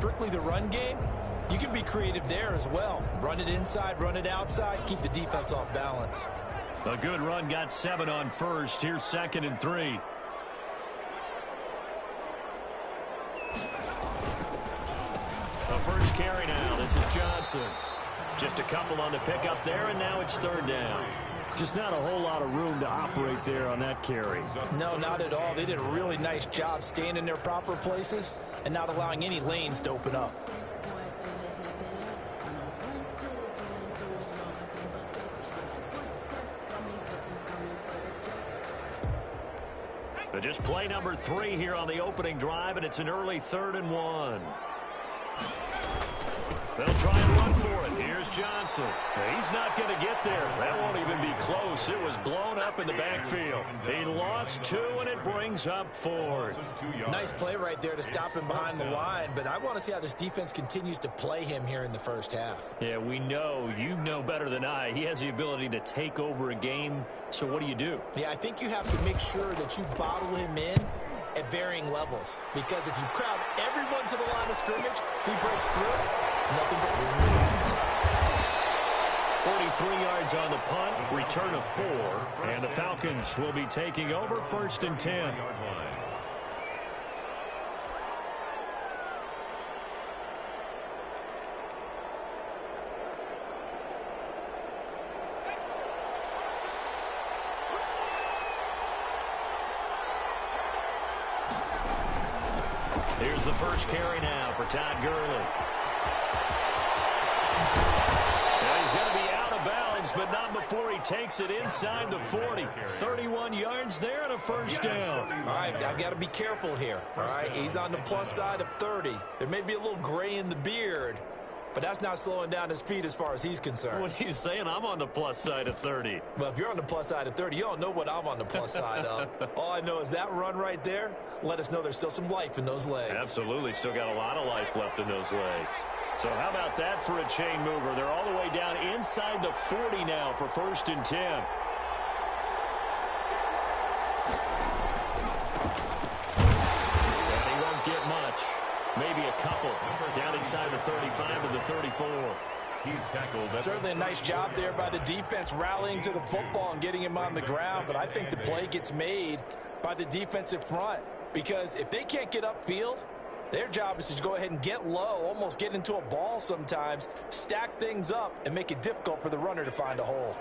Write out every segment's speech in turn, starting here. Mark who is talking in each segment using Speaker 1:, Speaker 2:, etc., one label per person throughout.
Speaker 1: strictly the run game, you can be creative there as well. Run it inside, run it outside, keep the defense off balance.
Speaker 2: A good run got 7 on first. Here's 2nd and 3. The first carry now. This is Johnson. Just a couple on the pickup there, and now it's 3rd down. Just not a whole lot of room to operate there on that carry.
Speaker 1: No, not at all. They did a really nice job staying in their proper places and not allowing any lanes to open up.
Speaker 2: But just play number 3 here on the opening drive, and it's an early 3rd and 1. They'll try and run for it. Here's Johnson. He's not going to get there. That won't even be close. It was blown up in the backfield. He lost 2, and it brings up 4th.
Speaker 1: Nice play right there to stop him behind the line, but I want to see how this defense continues to play him here in the first half.
Speaker 2: Yeah, we know. You know better than I. He has the ability to take over a game, so what do?
Speaker 1: Yeah, I think you have to make sure that you bottle him in at varying levels, because if you crowd everyone to the line of scrimmage, if he breaks through, it's nothing but room.
Speaker 2: 43 yards on the punt, return of 4, and the Falcons will be taking over 1st and 10. Here's the first carry now for Todd Gurley. And he's going to be out of bounds, but not before he takes it inside the 40. 31 yards there and a 1st down.
Speaker 1: All right, I've got to be careful here. All right, he's on the plus side of 30. There may be a little gray in the beard, but that's not slowing down his speed as far as he's concerned.
Speaker 2: What he's saying, I'm on the plus side of 30.
Speaker 1: Well, if you're on the plus side of 30, you don't know what I'm on the plus side of. All I know is that run right there let us know there's still some life in those legs.
Speaker 2: Absolutely, still got a lot of life left in those legs. So how about that for a chain mover? They're all the way down inside the 40 now for 1st and 10. And he won't get much. Maybe a couple. Down inside the 35 to the 34.
Speaker 1: He's tackled. Certainly a nice job there by the defense rallying to the football and getting him on the ground, but I think the play gets made by the defensive front, because if they can't get upfield, their job is to go ahead and get low, almost get into a ball sometimes, stack things up, and make it difficult for the runner to find a hole.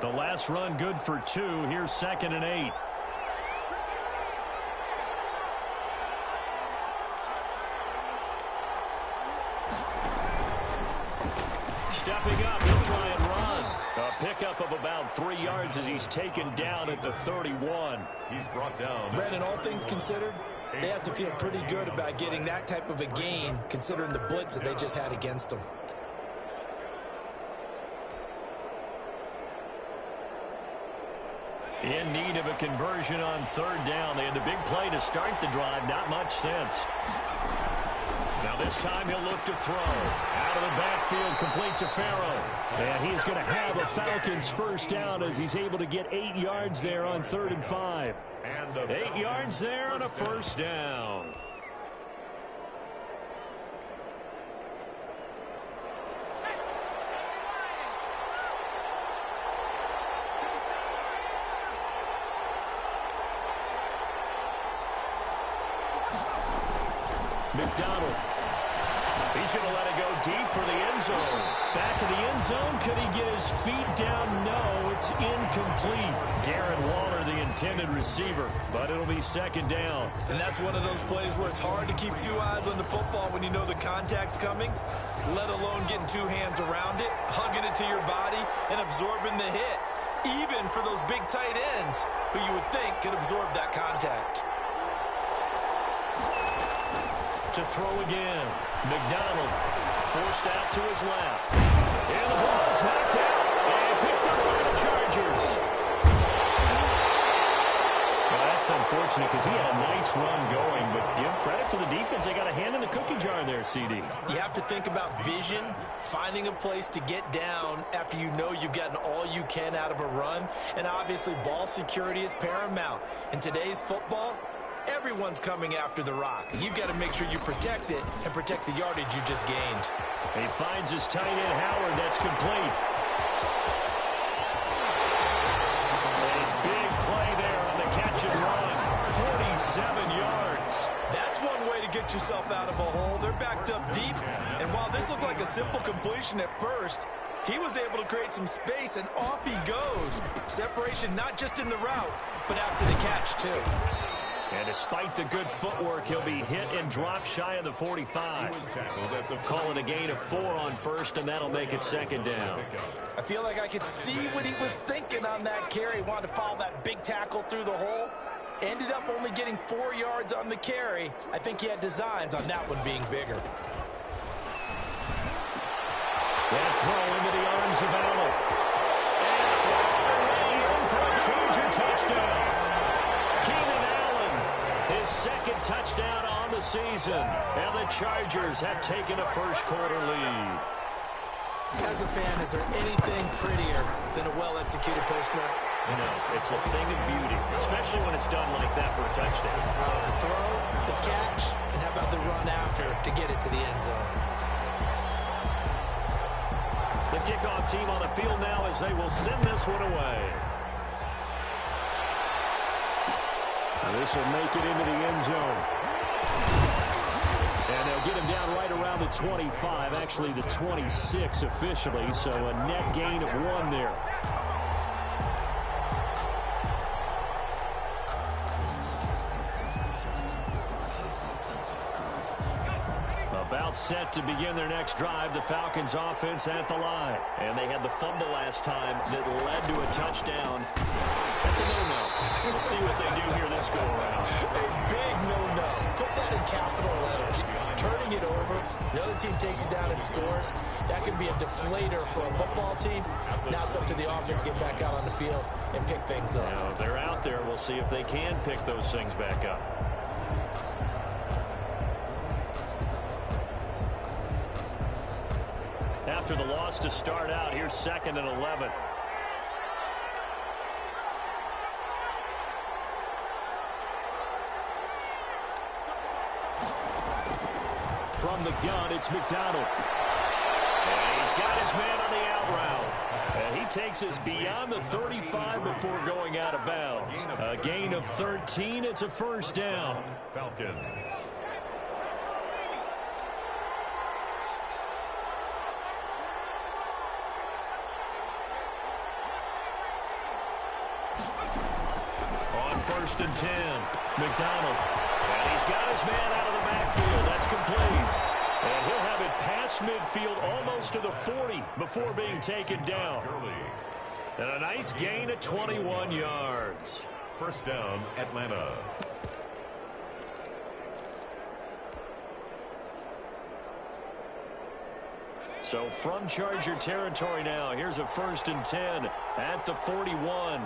Speaker 2: The last run good for 2. Here's 2nd and 8. Stepping up, he'll try and run. A pickup of about 3 yards as he's taken down at the 31.
Speaker 3: He's brought down.
Speaker 1: Brandon, all things considered, they have to feel pretty good about getting that type of a gain, considering the blitz that they just had against them.
Speaker 2: In need of a conversion on 3rd down. They had the big play to start the drive. Not much sense. Now this time he'll look to throw. Out of the backfield, complete to Farrow. And he's going to have a Falcons 1st down as he's able to get 8 yards there on 3rd and 5. 8 yards there and a 1st down. McDonald. He's going to let it go deep for the end zone. Back in the end zone. Could he get his feet down? No, it's incomplete. Darren Waller, the intended receiver, but it'll be 2nd down.
Speaker 1: And that's one of those plays where it's hard to keep 2 eyes on the football when you know the contact's coming, let alone getting 2 hands around it, hugging it to your body, and absorbing the hit, even for those big tight ends who you would think could absorb that contact.
Speaker 2: To throw again. McDonald forced out to his left. And the ball is knocked out and picked up by the Chargers. Well, that's unfortunate because he had a nice run going, but give credit to the defense. They got a hand in the cookie jar there, CD.
Speaker 1: You have to think about vision, finding a place to get down after you know you've gotten all you can out of a run, and obviously ball security is paramount. In today's football, everyone's coming after the rock. You've got to make sure you protect it and protect the yardage you just gained.
Speaker 2: He finds his tight end, Howard. That's complete. A big play there on the catch and run. 47 yards.
Speaker 1: That's one way to get yourself out of a hole. They're backed up deep, and while this looked like a simple completion at first, he was able to create some space, and off he goes. Separation not just in the route, but after the catch, too.
Speaker 2: And despite the good footwork, he'll be hit and drop shy of the 45. Call it a gain of 4 on first, and that'll make it second down.
Speaker 1: I feel like I could see what he was thinking on that carry. Wanted to follow that big tackle through the hole. Ended up only getting 4 yards on the carry. I think he had designs on that one being bigger.
Speaker 2: That throw into the arms of Allen. And in for a Charger touchdown. Keenan Allen, his second touchdown on the season. And the Chargers have taken a first-quarter lead.
Speaker 1: As a fan, is there anything prettier than a well-executed post route?
Speaker 2: You know, it's a thing of beauty, especially when it's done like that for a touchdown.
Speaker 1: The throw, the catch, and how about the run after to get it to the end zone?
Speaker 2: The kickoff team on the field now as they will send this one away. Now this will make it into the end zone. And they'll get him down right around the 25, actually the 26 officially, so a net gain of 1 there. About set to begin their next drive, the Falcons offense at the line. And they had the fumble last time that led to a touchdown. That's a no-no. We'll see what they do here this go-around.
Speaker 1: A big no-no. Put that in capital letters. Turning it over, the other team takes it down and scores. That could be a deflator for a football team. Now it's up to the offense to get back out on the field and pick things up.
Speaker 2: Now, if they're out there, we'll see if they can pick those things back up. After the loss to start out, here's 2nd and 11. From the gun, it's McDonald. And he's got his man on the out route. And he takes us beyond the 35 before going out of bounds. A gain of 13. It's a first down. Falcons. On 1st and 10, McDonald. And he's got his man out of the backfield. That's complete. And he'll have it past midfield almost to the 40 before being taken down. And a nice gain of 21 yards. First down, Atlanta. So from Charger territory now, here's a 1st and 10 at the 41.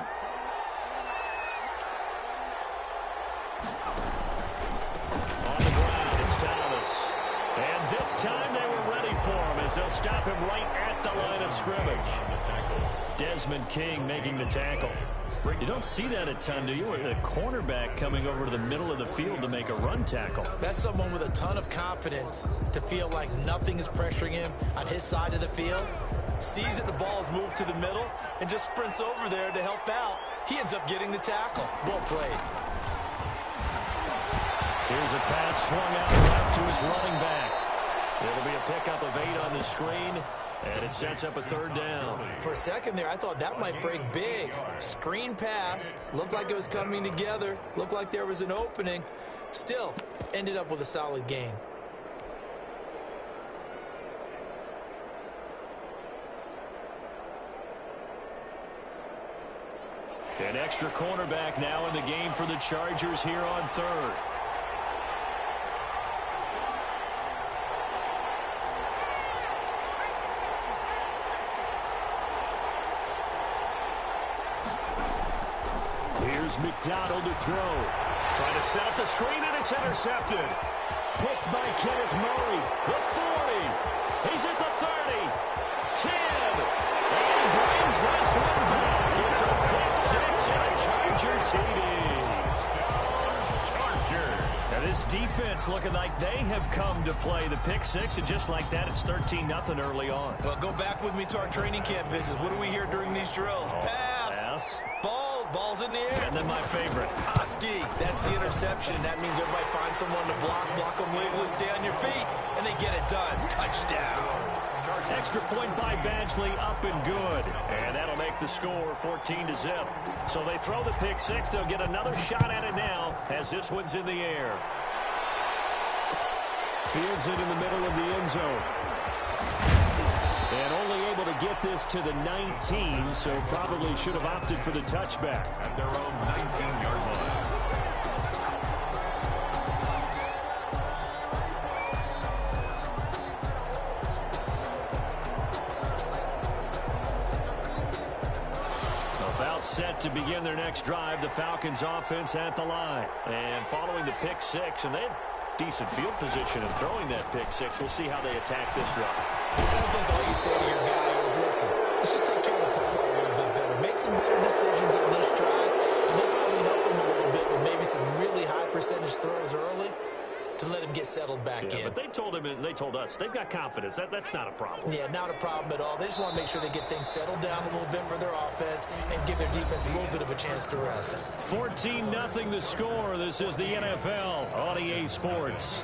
Speaker 2: This time they were ready for him as they'll stop him right at the line of scrimmage. Desmond King making the tackle. You don't see that a ton, do you? A cornerback coming over to the middle of the field to make a run tackle.
Speaker 1: That's someone with a ton of confidence to feel like nothing is pressuring him on his side of the field. Sees that the ball is moved to the middle and just sprints over there to help out. He ends up getting the tackle. Well played.
Speaker 2: Here's a pass swung out left to his running back. It'll be a pickup of 8 on the screen, and it sets up a 3rd down.
Speaker 1: For a second there, I thought that might break big. Screen pass, looked like it was coming together, looked like there was an opening. Still, ended up with a solid gain.
Speaker 2: An extra cornerback now in the game for the Chargers here on 3rd. Here's McDonald to throw. Trying to set up the screen, and it's intercepted. Picked by Kenneth Murray. The 40. He's at the 30. 10. And he brings this one back. It's a pick 6 and a Charger TD. looking like they have come to play. The pick six, and just like that, it's 13-0 early on.
Speaker 1: Well, go back with me to our training camp visits. What do we hear during these drills? Pass. Ball's in the air.
Speaker 2: And then my favorite.
Speaker 1: Husky. That's the interception. That means everybody finds someone to block them legally, stay on your feet, and they get it done. Touchdown.
Speaker 2: Extra point by Badgley, up and good. And that'll make the score 14-0. So they throw the pick six. They'll get another shot at it now as this one's in the air. Fields it in the middle of the end zone. And only able to get this to the 19, so probably should have opted for the touchback.
Speaker 3: At their own 19-yard line.
Speaker 2: About set to begin their next drive, the Falcons offense at the line. And following the pick six, and they have decent field position in throwing that pick six. We'll see how they attack this run.
Speaker 1: I think all you say to your guy is, listen, let's just take care of the football a little bit better. Make some better decisions on this drive, and they'll probably help him a little bit with maybe some really high percentage throws early to let him get settled back in.
Speaker 2: But they told him, and they told us, they've got confidence. That's not a problem.
Speaker 1: Yeah, not a problem at all. They just want to make sure they get things settled down a little bit for their offense and give their defense a little bit of a chance to rest.
Speaker 2: 14-0 the score. This is the NFL on EA Sports.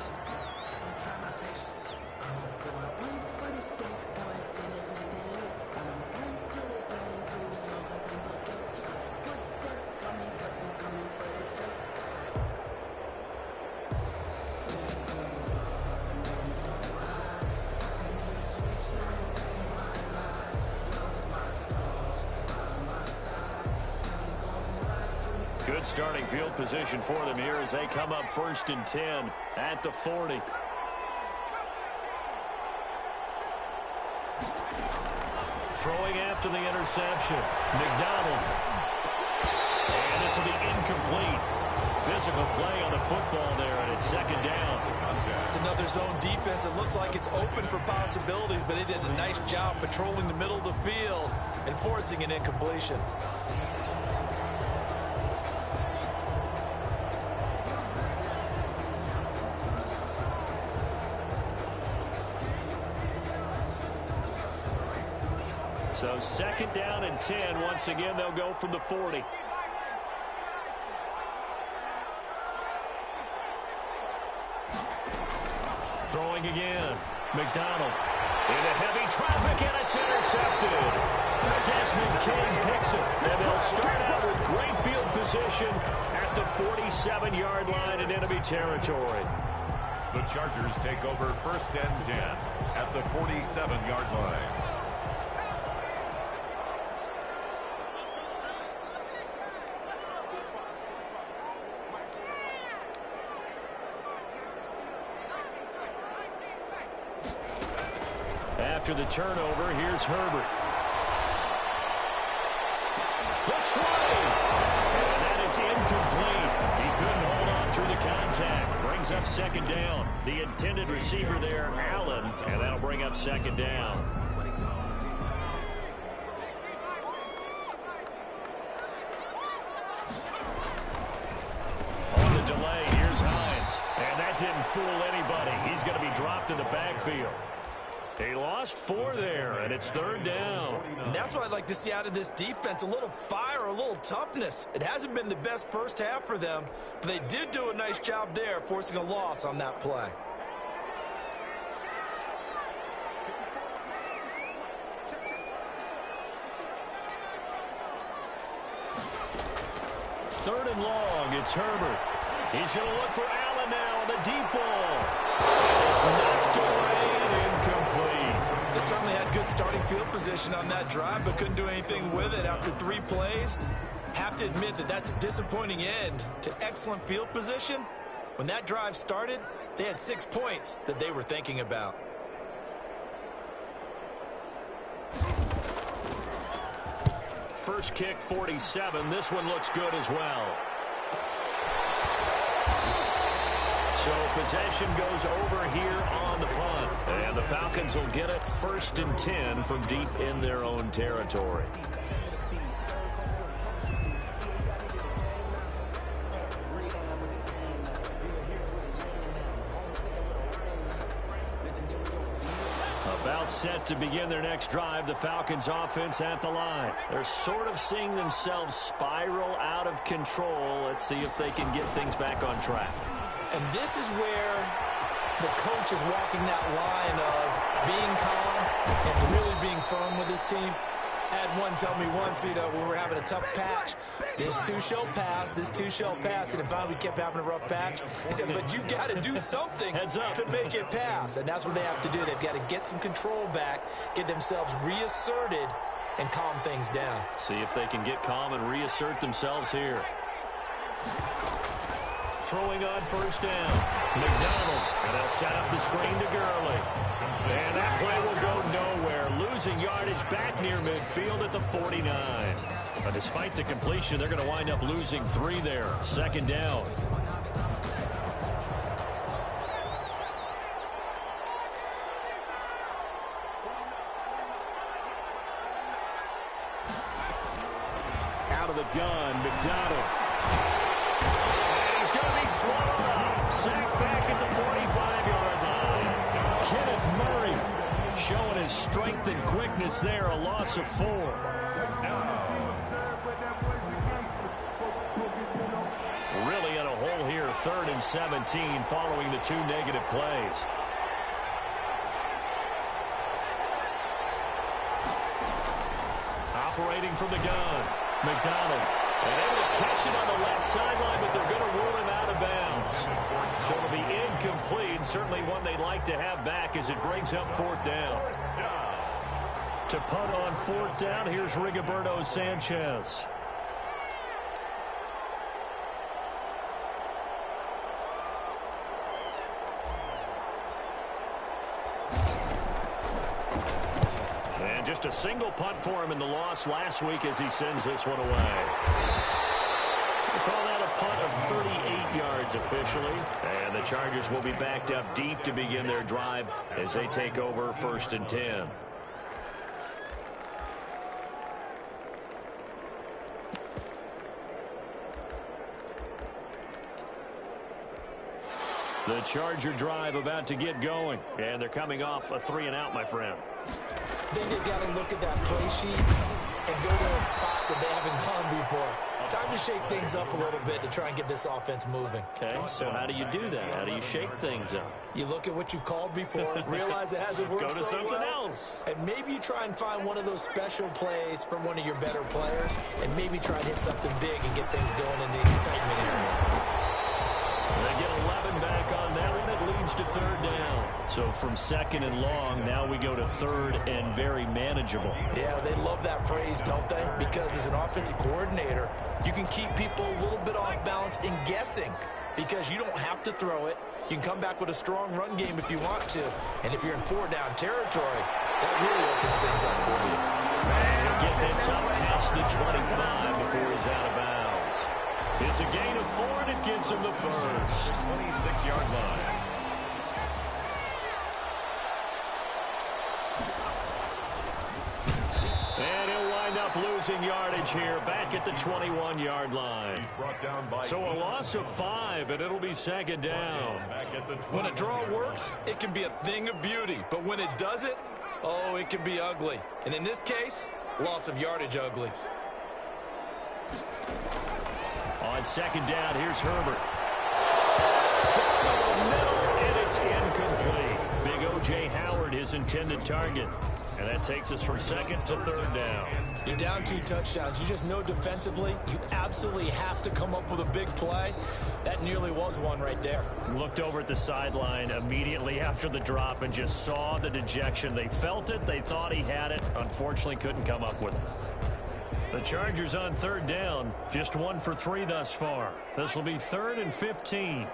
Speaker 2: Good starting field position for them here as they come up 1st and 10 at the 40. Throwing after the interception. McDonald. And this will be incomplete. Physical play on the football there, and it's 2nd down.
Speaker 1: It's another zone defense. It looks like it's open for possibilities, but they did a nice job patrolling the middle of the field and forcing an incompletion.
Speaker 2: So 2nd down and 10. Once again, they'll go from the 40. Throwing again. McDonald into heavy traffic, and it's intercepted. Desmond King picks it. And they'll start out with great field position at the 47-yard line in enemy territory.
Speaker 3: The Chargers take over 1st and 10 at the 47-yard line.
Speaker 2: After the turnover, here's Herbert. The try. And that is incomplete. He couldn't hold on through the contact. Brings up 2nd down. The intended receiver there, Allen, and that'll bring up 2nd down. On the delay, here's Hines. And that didn't fool anybody. He's going to be dropped in the backfield. They lost 4 there, and it's 3rd down.
Speaker 1: And that's what I'd like to see out of this defense, a little fire, a little toughness. It hasn't been the best first half for them, but they did do a nice job there, forcing a loss on that play.
Speaker 2: Third and long, it's Herbert. He's going to look for Allen now on the deep ball. It's knocked away and incomplete.
Speaker 1: They certainly had good starting field position on that drive, but couldn't do anything with it after 3 plays. Have to admit that that's a disappointing end to excellent field position. When that drive started, they had 6 points that they were thinking about.
Speaker 2: First kick, 47. This one looks good as well. So possession goes over here on the punt. And the Falcons will get it 1st and 10 from deep in their own territory. About set to begin their next drive, the Falcons offense at the line. They're sort of seeing themselves spiral out of control. Let's see if they can get things back on track.
Speaker 1: And this is where the coach is walking that line of being calm and really being firm with his team. I had one tell me once, when we were having a tough patch, this too shall pass, this too shall pass. And if finally we kept having a rough patch, he said, but you got to do something to make it pass. And that's what they have to do. They've got to get some control back, get themselves reasserted, and calm things down.
Speaker 2: See if they can get calm and reassert themselves here. Throwing on first down. McDonald. And they'll set up the screen to Gurley. And that play will go nowhere. Losing yardage back near midfield at the 49. But despite the completion, they're going to wind up losing 3 there. Second down. Out of the gun, McDonald. Swallowed up. Sacked back at the 45-yard line. Kenneth Murray showing his strength and quickness there. A loss of 4. Really in a hole here. 3rd and 17 following the 2 negative plays. Operating from the gun. McDonald. And able to catch it on the left sideline, but they're going to rule him out of bounds. So it'll be incomplete. Certainly one they'd like to have back as it brings up 4th down. To punt on 4th down, here's Rigoberto Sanchez. And just a single punt for him in the loss last week as he sends this one away. We'll call that a punt of 38 yards officially. And the Chargers will be backed up deep to begin their drive as they take over 1st and 10. The Charger drive about to get going. And they're coming off a 3-and-out, my friend.
Speaker 1: I think they've got to look at that play sheet and go to a spot that they haven't gone before. Time to shake things up a little bit to try and get this offense moving.
Speaker 2: Okay, so how do you do that? How do you shake things up?
Speaker 1: You look at what you've called before, realize it hasn't worked so well.
Speaker 2: Go to something else.
Speaker 1: And maybe you try and find one of those special plays from one of your better players, and maybe try and hit something big and get things going in the excitement area.
Speaker 2: They get 11 back on that one. It leads to 3rd down. So from 2nd and long, now we go to 3rd and very manageable.
Speaker 1: Yeah, they love that phrase, don't they? Because as an offensive coordinator, you can keep people a little bit off balance in guessing because you don't have to throw it. You can come back with a strong run game if you want to. And if you're in 4-down territory, that really opens things up for you.
Speaker 2: And get this up past the 25 before he's out of bounds. It's a gain of 4, and it gets him the first.
Speaker 3: 26-yard line.
Speaker 2: And he'll wind up losing yardage here back at the 21-yard line. So a loss of 5, and it'll be 2nd down.
Speaker 1: When a draw works, it can be a thing of beauty. But when it doesn't, oh, it can be ugly. And in this case, loss of yardage ugly.
Speaker 2: On 2nd down, here's Herbert. Thrown over the middle, and it's incomplete. Big O.J. Howard, his intended target. And that takes us from 2nd to 3rd down.
Speaker 1: You're down 2 touchdowns. You just know defensively you absolutely have to come up with a big play. That nearly was one right there.
Speaker 2: Looked over at the sideline immediately after the drop and just saw the dejection. They felt it. They thought he had it. Unfortunately, couldn't come up with it. The Chargers on 3rd down, just 1 for 3 thus far. This will be 3rd and 15.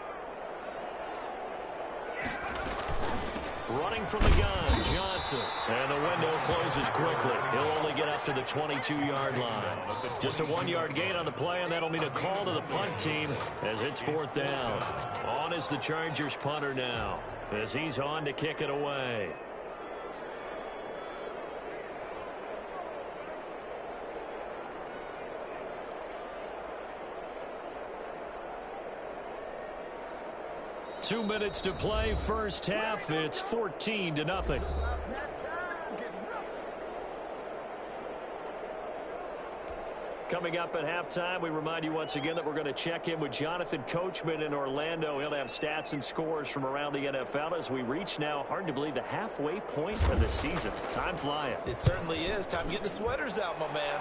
Speaker 2: Running from the gun, Johnson. And the window closes quickly. He'll only get up to the 22-yard line. Just a 1-yard gain on the play, and that'll mean a call to the punt team as it's 4th down. On is the Chargers punter now as he's on to kick it away. "2 minutes to play, first half. It's 14-0. Coming up at halftime, we remind you once again that we're going to check in with Jonathan Coachman in Orlando. He'll have stats and scores from around the NFL as we reach now, hard to believe, the halfway point of the season. Time flying.
Speaker 1: It certainly is. Time to get the sweaters out, my man.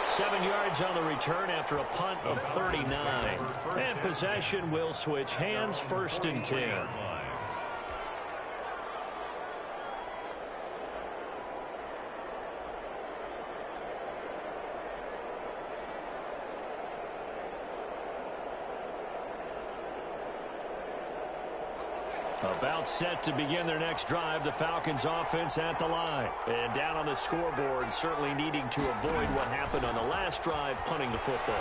Speaker 2: Seven yards on the return after a punt of 39. And possession will switch hands, 1st and 10. About set to begin their next drive, the Falcons offense at the line. And down on the scoreboard, certainly needing to avoid what happened on the last drive, punting the football.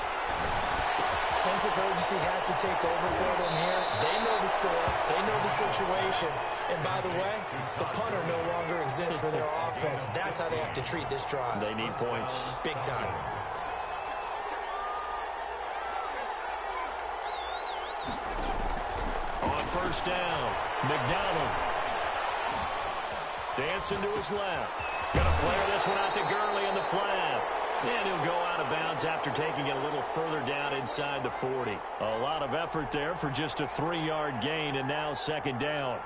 Speaker 1: Sense of urgency has to take over for them here. They know the score. They know the situation. And by the way, the punter no longer exists for their offense. That's how they have to treat this drive.
Speaker 2: They need points.
Speaker 1: Big time.
Speaker 2: On 1st down, McDonald. Dancing to his left. Gonna flare this one out to Gurley in the flat. And he'll go out of bounds after taking it a little further down inside the 40. A lot of effort there for just a 3-yard gain, and now 2nd down.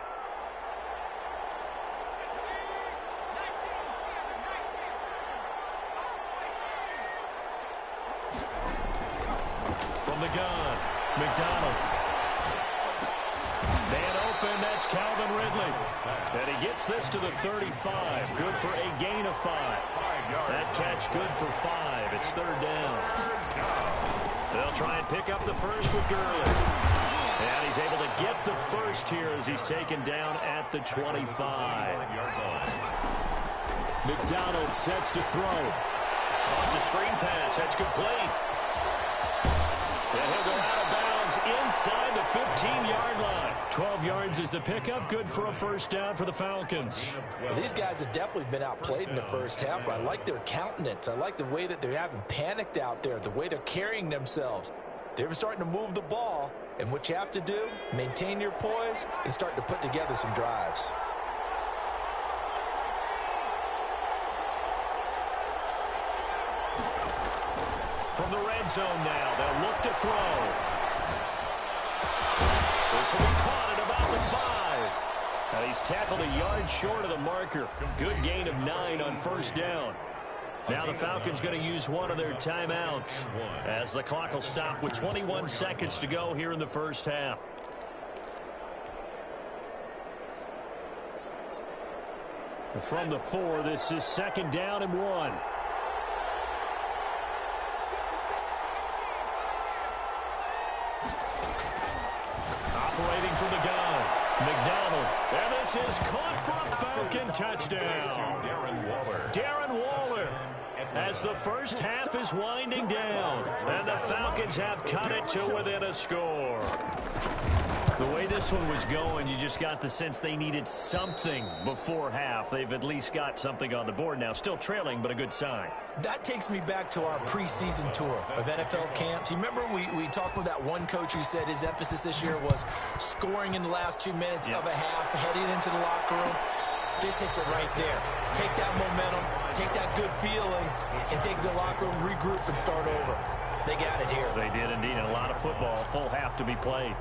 Speaker 2: From the gun, McDonald. Man open, that's Calvin Ridley. And he gets this to the 35. Good for a gain of 5. That catch good for 5. It's 3rd down. They'll try and pick up the first with Gurley. And he's able to get the first here as he's taken down at the 25. McDonald sets to throw. Launches a screen pass. That's complete. And he'll go out of bounds inside the 15-yard line. 12 yards is the pickup. Good for a 1st down for the Falcons.
Speaker 1: Well, these guys have definitely been outplayed in the first half. I like their countenance. I like the way that they haven't panicked out there, the way they're carrying themselves. They're starting to move the ball. And what you have to do, maintain your poise and start to put together some drives.
Speaker 2: From the red zone now, they'll look to throw. This will be caught at about the 5. And he's tackled a yard short of the marker. Good gain of 9 on 1st down. Now the Falcons going to use one of their timeouts as the clock will stop with 21 seconds to go here in the first half. From the 4, this is 2nd down and 1. Operating from the gun, McDonald. And this is caught for a Falcon touchdown. Darren Waller. As the first half is winding down. And the Falcons have cut it to within a score. The way this one was going, you just got the sense they needed something before half. They've at least got something on the board now. Still trailing, but a good sign.
Speaker 1: That takes me back to our preseason tour of NFL camps. You remember we talked with that one coach who said his emphasis this year was scoring in the last 2 minutes of a half, heading into the locker room. This hits it right there. Take that momentum, take that good feeling, and take the locker room, regroup, and start over. They got it here.
Speaker 2: They did indeed. And a lot of football, full half to be played.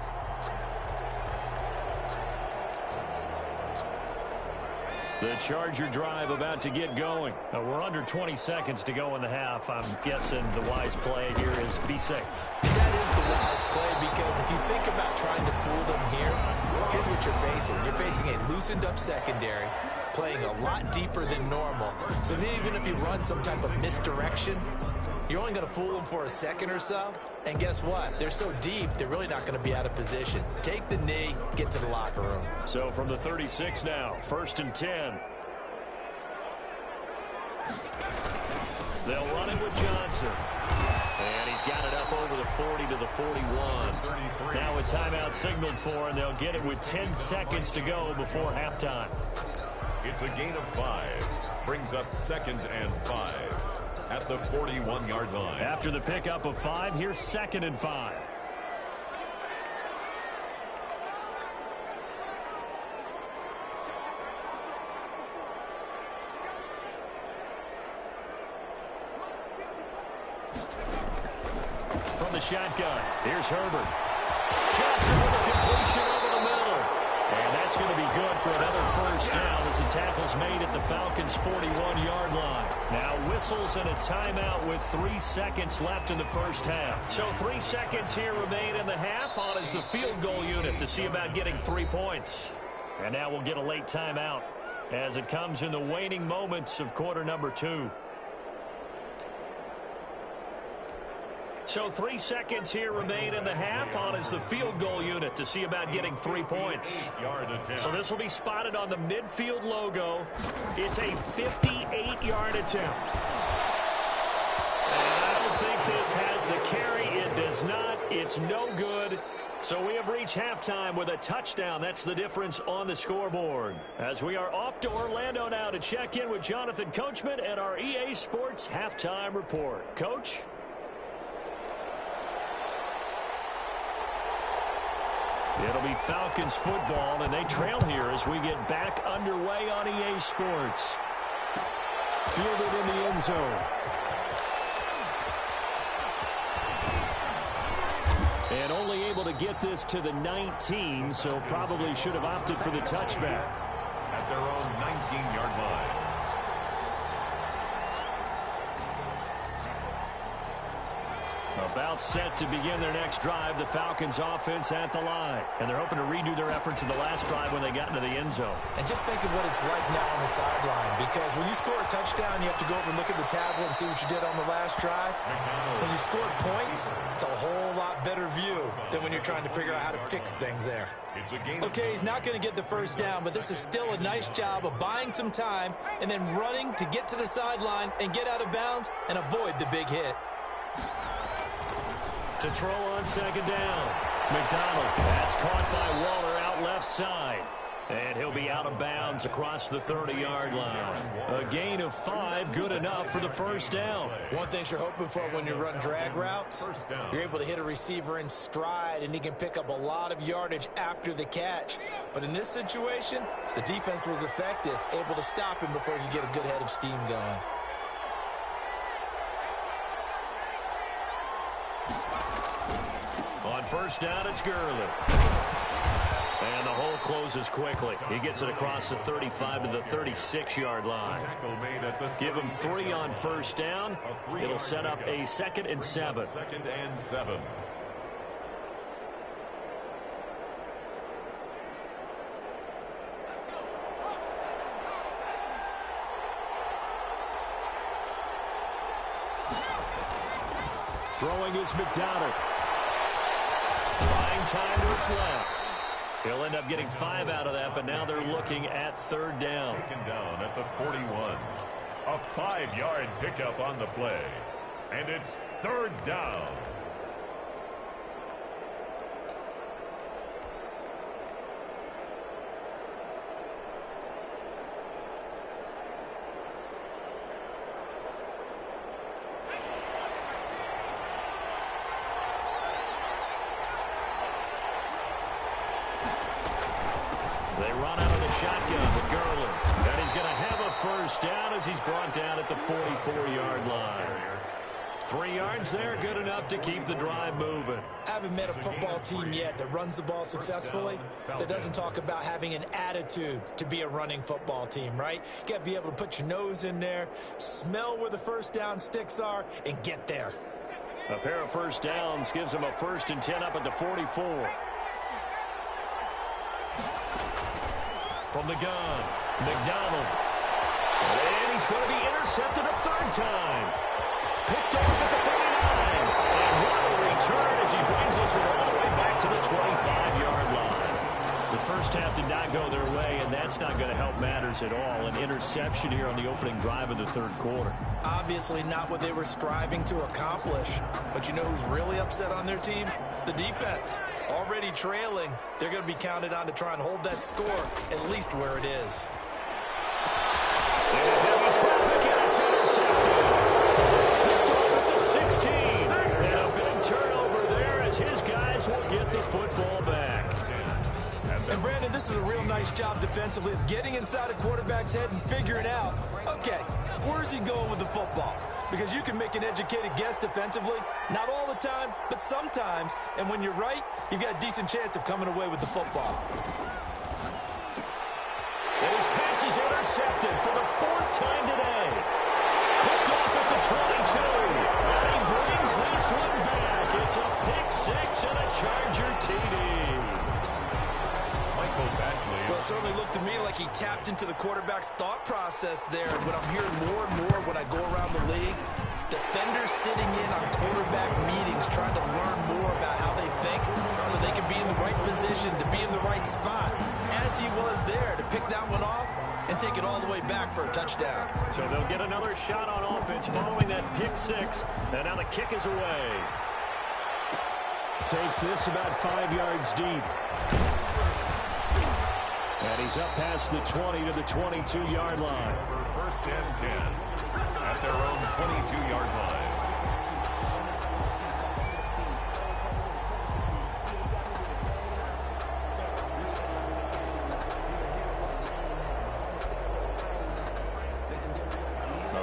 Speaker 2: The Charger drive about to get going. We're under 20 seconds to go in the half. I'm guessing the wise play here is be safe.
Speaker 1: That is the wise play, because if you think about trying to fool them here, here's what you're facing. You're facing a loosened up secondary, playing a lot deeper than normal. So even if you run some type of misdirection, you're only going to fool them for a second or so. And guess what? They're so deep, they're really not going to be out of position. Take the knee, get to the locker room.
Speaker 2: So from the 36 now, 1st and 10. They'll run it with Johnson. And he's got it up over the 40 to the 41. Now a timeout signaled for, and they'll get it with 10 seconds to go before halftime.
Speaker 3: It's a gain of 5. Brings up 2nd and 5 at the 41-yard line.
Speaker 2: After the pickup of 5, here's 2nd and 5. shotgun. Here's Herbert. Johnson with a completion over the middle. And that's going to be good for another first down as the tackle's made at the Falcons' 41-yard line. Now whistles and a timeout with 3 seconds left in the first half. So 3 seconds here remain in the half. On is the field goal unit to see about getting 3 points. And now we'll get a late timeout as it comes in the waning moments of quarter number 2. So 3 seconds here remain in the half. On is the field goal unit to see about getting 3 points. So this will be spotted on the midfield logo. It's a 58-yard attempt. And I don't think this has the carry. It does not. It's no good. So we have reached halftime with a touchdown. That's the difference on the scoreboard. As we are off to Orlando now to check in with Jonathan Coachman at our EA Sports Halftime Report. Coach? It'll be Falcons football, and they trail here as we get back underway on EA Sports. Fielded in the end zone. And only able to get this to the 19, so probably should have opted for the touchback.
Speaker 3: At their own 19-yard line.
Speaker 2: About set to begin their next drive, the Falcons offense at the line. And they're hoping to redo their efforts in the last drive when they got into the end zone.
Speaker 1: And just think of what it's like now on the sideline, because when you score a touchdown, you have to go over and look at the tablet and see what you did on the last drive. When you scored points, it's a whole lot better view than when you're trying to figure out how to fix things there. Okay, he's not going to get the first down, but this is still a nice job of buying some time and then running to get to the sideline and get out of bounds and avoid the big hit.
Speaker 2: To throw on second down. McDonald. That's caught by Waller out left side. And he'll be out of bounds across the 30-yard line. A gain of 5, good enough for the first down.
Speaker 1: One thing you're hoping for when you run drag routes, you're able to hit a receiver in stride, and he can pick up a lot of yardage after the catch. But in this situation, the defense was effective, able to stop him before he could get a good head of steam going.
Speaker 2: On first down, it's Gurley. And the hole closes quickly. He gets it across the 35 to the 36-yard line. Give him 3 on first down. It'll set up a 2nd and 7.
Speaker 3: 2nd and 7.
Speaker 2: Throwing is McDonald. Buying time to his left. He'll end up getting 5 out of that, but now they're looking at third down.
Speaker 3: Taken down at the 41. A 5-yard pickup on the play. And it's third down.
Speaker 2: They run out of the shotgun with Gurley. And he's going to have a first down as he's brought down at the 44-yard line. 3 yards there, good enough to keep the drive moving.
Speaker 1: I haven't met a football team yet that runs the ball successfully that doesn't talk about having an attitude to be a running football team, right? You got to be able to put your nose in there, smell where the first down sticks are, and get there.
Speaker 2: A pair of first downs gives him a 1st and 10 up at the 44. From the gun, McDonald. And he's going to be intercepted a 3rd time. Picked off at the 49. And what a return as he brings us all the way back to the 25-yard line. The first half did not go their way, and that's not going to help matters at all. An interception here on the opening drive of the 3rd quarter.
Speaker 1: Obviously not what they were striving to accomplish. But you know who's really upset on their team? The defense. Already trailing, they're going to be counted on to try and hold that score at least where it is.
Speaker 2: And heavy traffic, and it's intercepted. Picked off at the 16. And a big turnover there as his guys will get the football back.
Speaker 1: And Brandon, this is a real nice job defensively of getting inside a quarterback's head and figuring out, okay, where's he going with the football? Because you can make an educated guess defensively, not all the time, but sometimes. And when you're right, you've got a decent chance of coming away with the football.
Speaker 2: And his pass is intercepted for the 4th time today. Picked off at the 22. And he brings this one back. It's a pick-6 and a Charger TD.
Speaker 1: Well, it certainly looked to me like he tapped into the quarterback's thought process there. And what I'm hearing more and more when I go around the league, defenders sitting in on quarterback meetings trying to learn more about how they think so they can be in the right position to be in the right spot, as he was there, to pick that one off and take it all the way back for a touchdown.
Speaker 2: So they'll get another shot on offense following that pick-6. And now the kick is away. Takes this about 5 yards deep. And he's up past the 20 to the 22-yard line.
Speaker 3: For 1st and 10 at their own 22-yard line.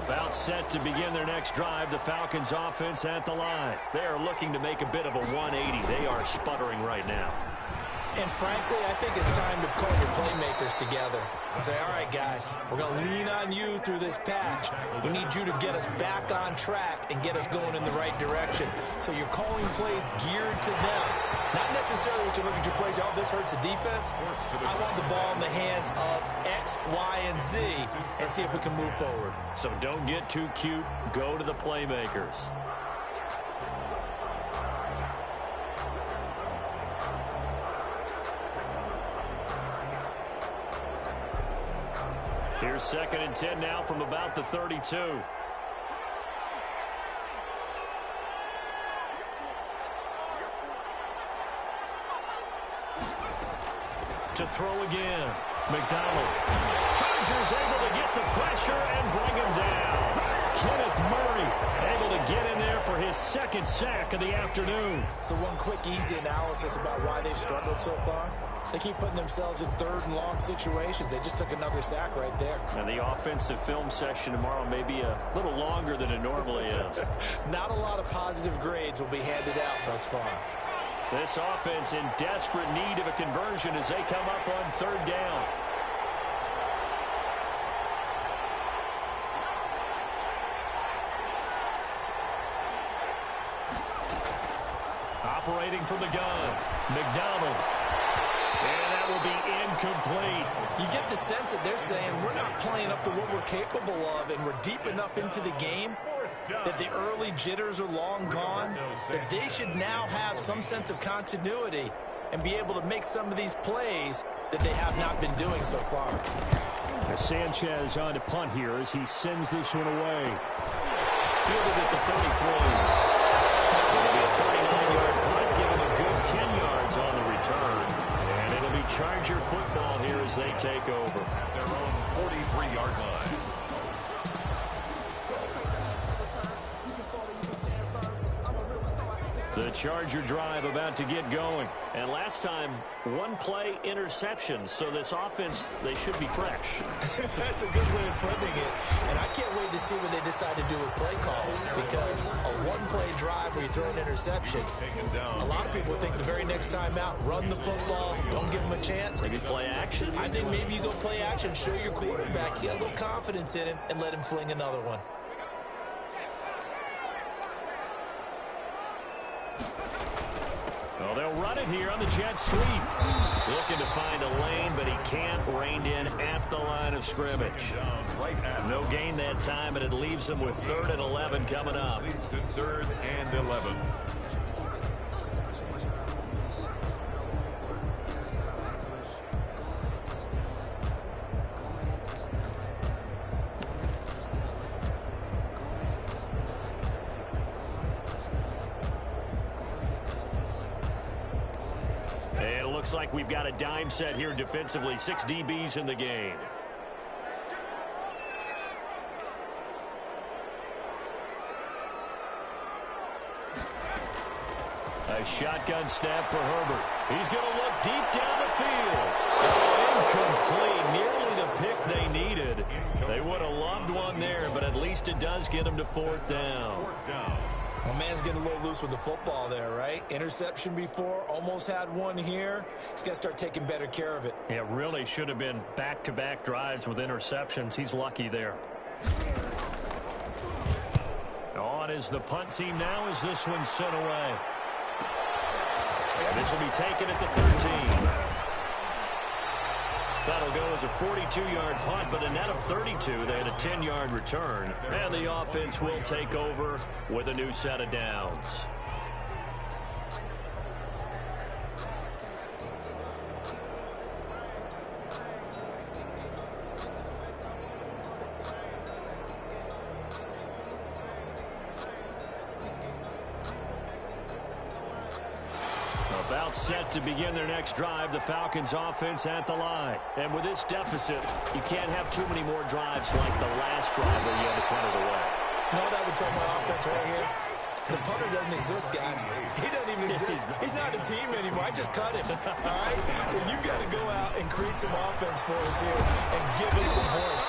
Speaker 2: About set to begin their next drive, the Falcons offense at the line. They are looking to make a bit of a 180. They are sputtering right now.
Speaker 1: And frankly, I think it's time to call your playmakers together and say, all right, guys, we're going to lean on you through this patch. We need you to get us back on track and get us going in the right direction. So you're calling plays geared to them. Not necessarily what you look at your plays, oh, this hurts the defense. I want the ball in the hands of X, Y, and Z and see if we can move forward.
Speaker 2: So don't get too cute. Go to the playmakers. Here's 2nd and 10 now from about the 32. To throw again. McDonald. Chargers able to get the pressure and bring him down. Kenneth Murray able to get in there for his 2nd sack of the afternoon.
Speaker 1: So one quick, easy analysis about why they've struggled so far. They keep putting themselves in 3rd and long situations. They just took another sack right there.
Speaker 2: And the offensive film session tomorrow may be a little longer than it normally is.
Speaker 1: Not a lot of positive grades will be handed out thus far.
Speaker 2: This offense in desperate need of a conversion as they come up on 3rd down. Operating from the gun, McDonald. And that will be incomplete.
Speaker 1: You get the sense that they're saying we're not playing up to what we're capable of, and we're deep enough into the game that the early jitters are long gone, that they should now have some sense of continuity and be able to make some of these plays that they have not been doing so far.
Speaker 2: Sanchez on to punt here as he sends this one away. Fielded at the 33. It'll be a 39-yard punt, give him a good 10 yards on the return. And it'll be Charger football here as they take over.
Speaker 3: At their own 43-yard line.
Speaker 2: The Charger drive about to get going. And last time, 1-play interception. So this offense, they should be fresh.
Speaker 1: That's a good way of putting it. And I can't wait to see what they decide to do with play calling. Because a 1-play drive where you throw an interception, a lot of people think the very next time out, run the football, don't give them a chance.
Speaker 2: Maybe play action?
Speaker 1: I think maybe you go play action, show your quarterback, you got a little confidence in him, and let him fling another one.
Speaker 2: Well, they'll run it here on the jet sweep. Looking to find a lane, but he can't. Reined in at the line of scrimmage. No gain that time, and it leaves them with 3rd and 11 coming up.
Speaker 3: Leads to 3rd and 11.
Speaker 2: Looks like we've got a dime set here defensively. 6 DBs in the game. A shotgun snap for Herbert. He's going to look deep down the field. Incomplete. Nearly the pick they needed. They would have loved one there, but at least it it does get him to fourth down.
Speaker 1: My man's getting a little loose with the football there, right? Interception before, almost had one here. He's got to start taking better care of it.
Speaker 2: Yeah, really should have been back-to-back drives with interceptions. He's lucky there. On is the punt team now as this one's sent away. And this will be taken at the 13. That'll go as a 42-yard punt, but a net of 32. They had a 10-yard return. And the offense will take over with a new set of downs. About set to begin their next drive, the Falcons offense at the line. And with this deficit, you can't have too many more drives like the last drive where you had to punt it away.
Speaker 1: You know what I would tell my offense right here? The punter doesn't exist, guys. He doesn't even exist. He's not a team anymore. I just cut him, all right? So you've got to go out and create some offense for us here and give us some points.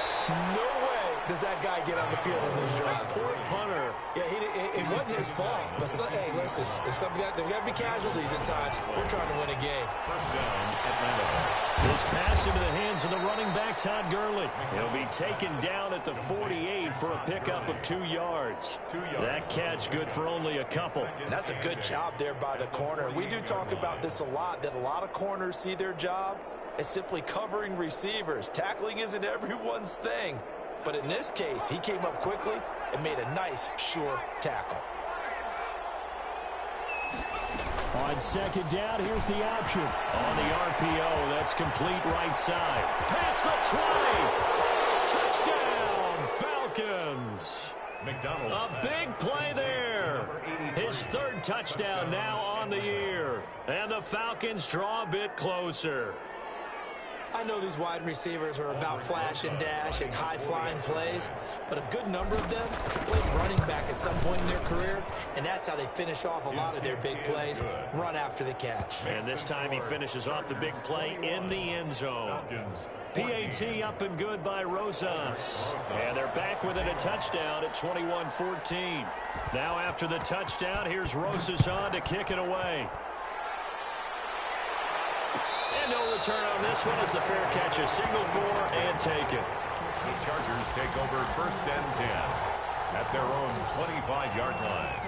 Speaker 1: No way does that guy get on the field in this drive.
Speaker 2: Poor punter.
Speaker 1: Yeah, it wasn't his fault. But, hey, listen, there's got to be casualties at times. We're trying to win a game.
Speaker 3: First down, Atlanta.
Speaker 2: This pass into the hands of the running back, Todd Gurley. He'll be taken down at the 48 for a pickup of 2 yards. That catch good for only a couple.
Speaker 1: And that's a good job there by the corner. We do talk about this a lot, that a lot of corners see their job as simply covering receivers. Tackling isn't everyone's thing. But in this case, he came up quickly and made a nice, sure tackle.
Speaker 2: On second down, here's the option. On the RPO, that's complete right side. Past the 20. Touchdown, Falcons.
Speaker 3: McDonald.
Speaker 2: A big play there. His third touchdown now on the year. And the Falcons draw a bit closer.
Speaker 1: I know these wide receivers are about flash and dash and high-flying plays, but a good number of them played running back at some point in their career, and that's how they finish off a lot of their big plays, run after the catch.
Speaker 2: And this time he finishes off the big play in the end zone. PAT up and good by Rosas. And they're back within a touchdown at 21-14. Now after the touchdown, here's Rosas on to kick it away. No return on this one as the fair catch is signaled for and taken.
Speaker 3: The Chargers take over first and 10 at their own 25-yard line.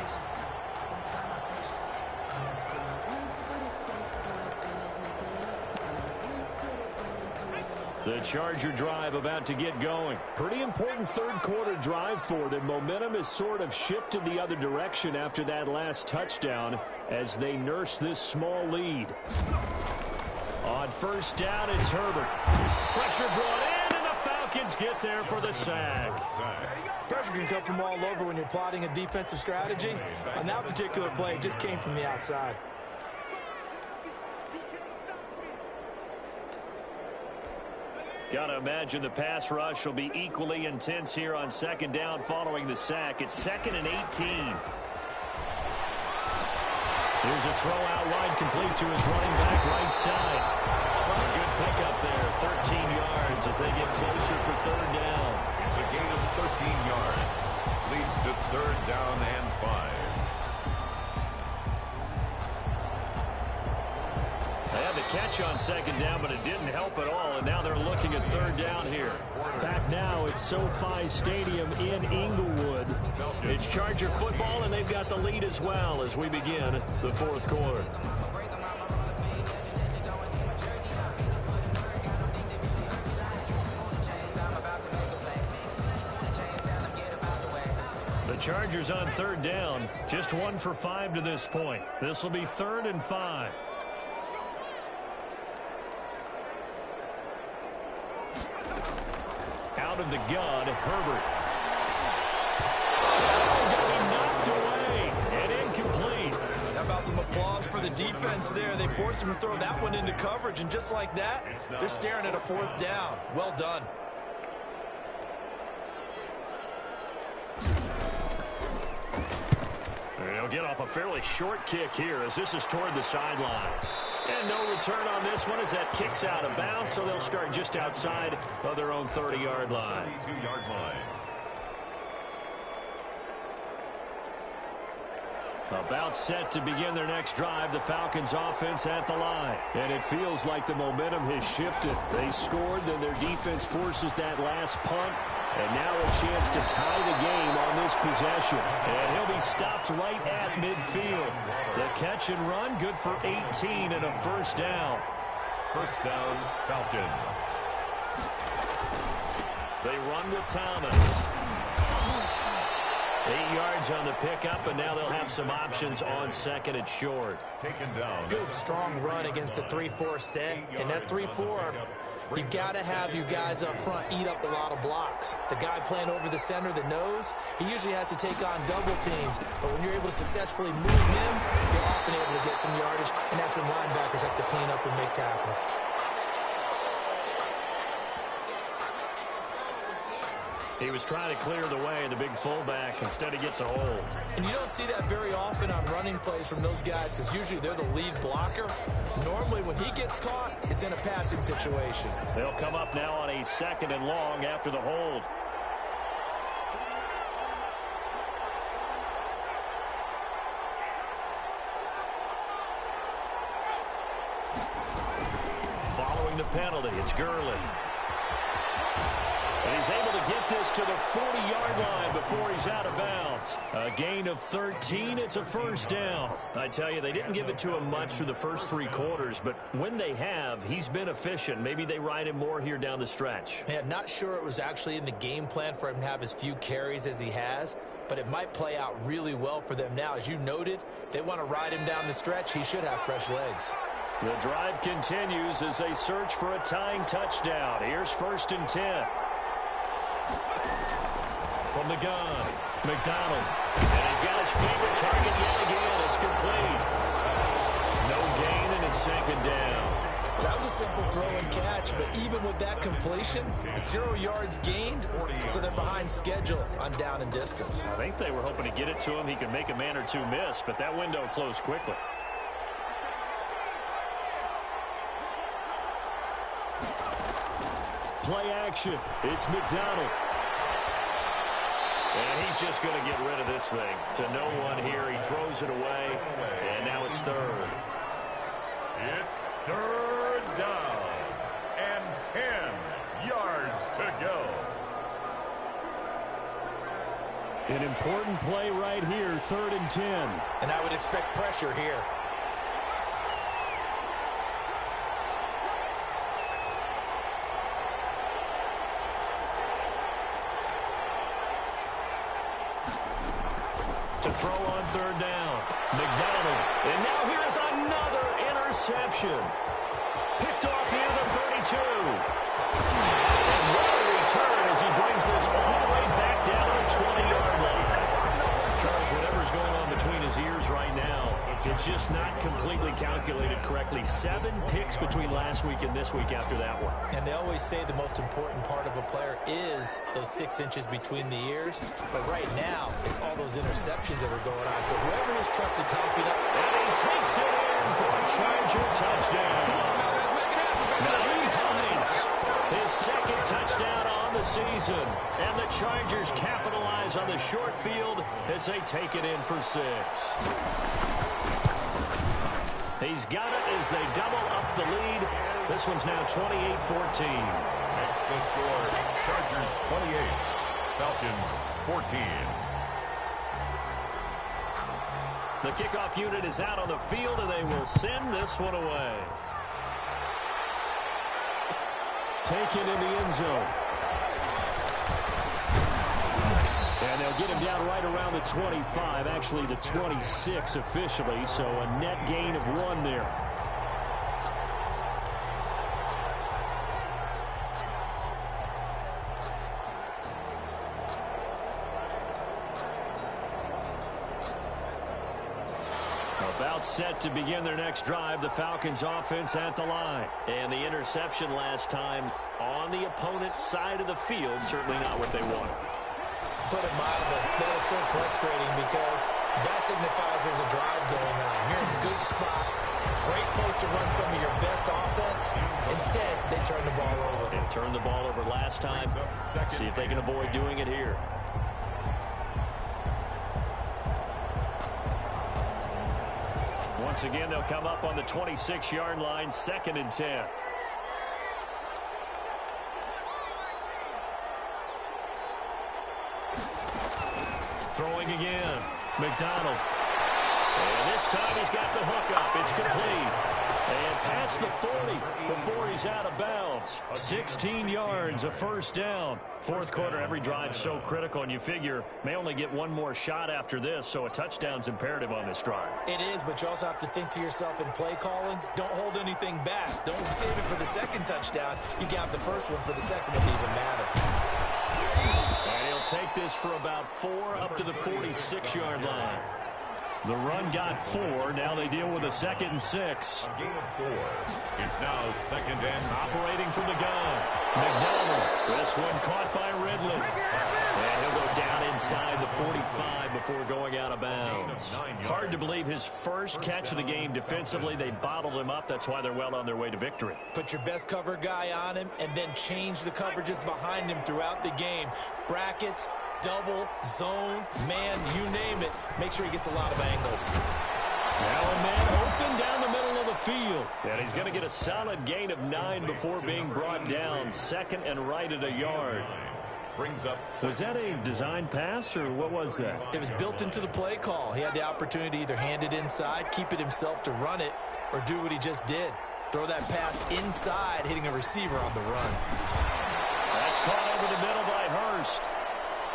Speaker 2: The Charger drive about to get going. Pretty important third quarter drive for them. Momentum has sort of shifted the other direction after that last touchdown as they nurse this small lead. On first down, it's Herbert. Pressure brought in, and the Falcons get there for the sack.
Speaker 1: Pressure can come from all over when you're plotting a defensive strategy. On that particular play, it just came from the outside.
Speaker 2: Gotta imagine the pass rush will be equally intense here on second down following the sack. It's 2nd and 18. Here's a throw out wide, complete to his running back right side. A good pickup there, 13 yards as they get closer for third down.
Speaker 3: It's a gain of 13 yards. Leads to third down and 5.
Speaker 2: They had the catch on second down, but it didn't help at all, and now they're looking at third down here. Back now at SoFi Stadium in Inglewood. It's Charger football, and they've got the lead as well as we begin the fourth quarter. The Chargers on third down, just 1 for 5 to this point. This will be 3rd and 5. Out of the gun, Herbert. Knocked away and incomplete.
Speaker 1: How about some applause for the defense there? They forced him to throw that one into coverage, and just like that, they're staring at a 4th down. Well done.
Speaker 2: They'll get off a fairly short kick here as this is toward the sideline. And no return on this one as that kicks out of bounds, so they'll start just outside of their own 30-yard line.
Speaker 3: 32-yard line.
Speaker 2: About set to begin their next drive, the Falcons offense at the line. And it feels like the momentum has shifted. They scored, then their defense forces that last punt. And now a chance to tie the game on this possession. And he'll be stopped right at midfield. The catch and run, good for 18 and a first down.
Speaker 3: First down, Falcons.
Speaker 2: They run with Thomas. 8 yards on the pickup, and now they'll have some options on second and short.
Speaker 3: Taken down.
Speaker 1: Good, strong run against the 3-4 set. And that 3-4, you got to have your guys up front eat up a lot of blocks. The guy playing over the center, the nose, he usually has to take on double teams. But when you're able to successfully move him, you're often able to get some yardage, and that's when linebackers have to clean up and make tackles.
Speaker 2: He was trying to clear the way, the big fullback. Instead, he gets a hold.
Speaker 1: And you don't see that very often on running plays from those guys because usually they're the lead blocker. Normally, when he gets caught, it's in a passing situation.
Speaker 2: They'll come up now on a second and long after the hold. Following the penalty, it's Gurley. And he's able to get this to the 40-yard line before he's out of bounds. A gain of 13. It's a first down. I tell you, they didn't give it to him much through the first 3 quarters, but when they have, he's been efficient. Maybe they ride him more here down the stretch.
Speaker 1: Yeah, not sure it was actually in the game plan for him to have as few carries as he has, but it might play out really well for them now. As you noted, if they want to ride him down the stretch, he should have fresh legs.
Speaker 2: The drive continues as they search for a tying touchdown. Here's 1st and 10. From the gun, McDonald. And he's got his favorite target yet again. It's complete. No gain, and it's second down.
Speaker 1: That was a simple throw and catch, but even with that completion, 0 yards gained, so they're behind schedule on down and distance.
Speaker 2: I think they were hoping to get it to him. He could make a man or two miss, but that window closed quickly. Play action. It's McDonald. And he's just going to get rid of this thing. To no one here. He throws it away. And now it's third.
Speaker 3: It's third down. And 10 yards to go.
Speaker 2: An important play right here. 3rd and 10.
Speaker 1: And I would expect pressure here.
Speaker 2: To throw on 3rd down. McDonald. And now here's another interception. Picked off near the 32. And what a return as he brings this all the way back down to the 20-yard line. Charles, whatever's going on between his ears right now, it's just not completely calculated correctly. 7 picks between last week and this week after that one.
Speaker 1: And they always say the most important part of a player is those 6 inches between the ears. But right now, it's all those interceptions that are going on. So whoever his trusted confidant.
Speaker 2: And he takes it in for a Charger touchdown. 9 points. His 2nd touchdown on the season. And the Chargers capitalize on the short field as they take it in for 6. He's got it as they double up the lead. This one's now 28-14.
Speaker 3: That's the score. Chargers 28. Falcons 14.
Speaker 2: The kickoff unit is out on the field, and they will send this one away. Taken in the end zone. And they'll get him down right around the 25, actually the 26 officially, so a net gain of 1 there. About set to begin their next drive, the Falcons offense at the line. And the interception last time on the opponent's side of the field, certainly not what they wanted.
Speaker 1: Put it mildly, that is so frustrating because that signifies there's a drive going on. You're in a good spot, great place to run some of your best offense. Instead, they turn the ball over.
Speaker 2: They turned the ball over last time. See if they can avoid doing it here. Once again, they'll come up on the 26-yard line, 2nd and 10. Throwing again. McDonald. And this time he's got the hook up. It's complete. And past the 40 before he's out of bounds. 16 yards, a first down. Fourth quarter, every drive so critical, and you figure may only get one more shot after this, so a touchdown's imperative on this drive.
Speaker 1: It is, but you also have to think to yourself in play calling, don't hold anything back. Don't save it for the second touchdown. You got the first one for the second one to even matter.
Speaker 2: And he'll take this for about 4 up to the 46-yard line. The run got 4. Now they deal with a 2nd and 6.
Speaker 3: A gain of 4. It's now 2nd and 6.
Speaker 2: Operating from the gun. McDonald. This one caught by Ridley. And he'll go down inside the 45 before going out of bounds. Hard to believe his first catch of the game defensively. They bottled him up. That's why they're well on their way to victory.
Speaker 1: Put your best cover guy on him and then change the coverages behind him throughout the game. Brackets, double, zone, man, you name it. Make sure he gets a lot of angles.
Speaker 2: Now a man open down the middle of the field. And he's going to get a solid gain of 9 before being brought down. 2nd and right at a yard.
Speaker 3: Brings up.
Speaker 2: Was that a design pass, or what was that?
Speaker 1: It was built into the play call. He had the opportunity to either hand it inside, keep it himself to run it, or do what he just did. Throw that pass inside, hitting a receiver on the run.
Speaker 2: That's caught over the middle by Hurst.